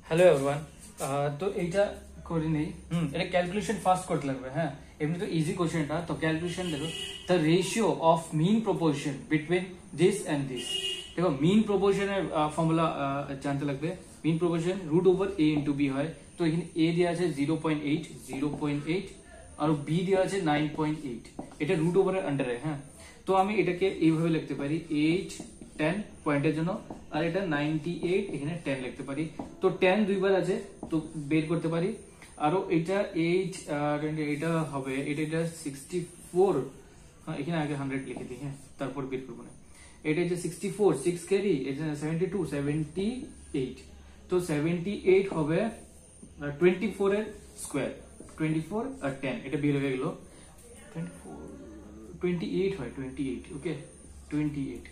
Hello everyone. তো এইটা করে নেই, এটা ক্যালকুলেশন ফার্স্ট করতে লাগবে। হ্যাঁ, এমনি তো ইজি কোশ্চেনটা, তো ক্যালকুলেশন দেখো, the ratio of mean proportion between this and this. দেখো মিন প্রপোর্শনের ফর্মুলা জানতে লাগবে। Mean proportion root over A into B হয়। তো এখানে এ দেওয়া আছে 0.8 আর বি দেওয়া আছে 9.8। এটা রুট ওভারের আন্ডারে। হ্যাঁ, তো আমি এটাকে এইভাবে লিখতে পারি 8 10 পয়েন্টের জন্য, আর এটা 98 এখানে 10 লিখতে পারি। তো 10 দুইবার আছে, তো বের করতে পারি। আরো এটা 8 এটা হবে, এটা 64। হ্যাঁ, এখানে আগে 100 লিখে দিই। হ্যাঁ, তারপর বের করবো না। এটা হচ্ছে 64 6 ক্যারি, এটা 72 78। তো 78 হবে 24 এর স্কোয়ার, 24 আর 10 এটা বের হয়ে গেল 28 হয় 28। ওকে 28।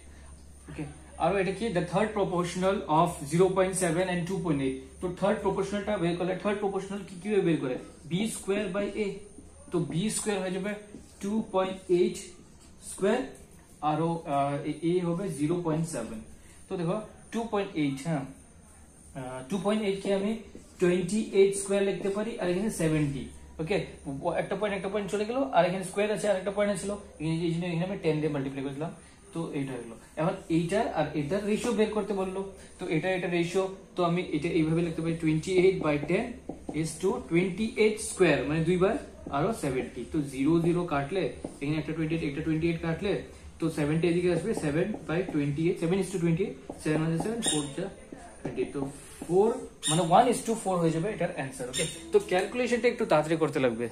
ওকে, আর এটা কি the third proportional of 0.7 and 2.8। তো থার্ড প্রপোর্শনালটা বের করলে, থার্ড প্রপোর্শনাল কি কিভাবে বের করে, বি স্কোয়ার বাই এ। তো বি স্কোয়ার হয়ে যাবে 2.8 স্কোয়ার, আর এ হবে 0.7। তো দেখো 2.8, হ্যাঁ 2.8 কে আমি 28 স্কোয়ার লিখতে পারি, আর এখানে 70। ওকে, একটা পয়েন্ট চলে গেল, আর এখানে স্কোয়ার আছে, আর একটা পয়েন্ট ছিল, এই জন্য এখানে আমি 10 দিয়ে মাল্টিপ্লাই করেছিলাম। তো এইটা হলো। এখন এইটার আর এটার রেশিও বের করতে বললো, তো এটা রেশিও। তো আমি এটা এইভাবে লিখতে পারি 28/10 is to 28 স্কোয়ার, মানে দুইবার আরো 70। তো 0 0 কাটলে এখানে একটা 28 একটা 28 কাটলে, তো 70 এদিকে আসবে 7/28, 7:28, 7 মানে 7 4 20। তো 4 মানে 1:4 হয়ে যাবে এটার অ্যান্সার। ওকে, তো ক্যালকুলেশনটা একটু তাড়াতাড়ি করতে লাগবে।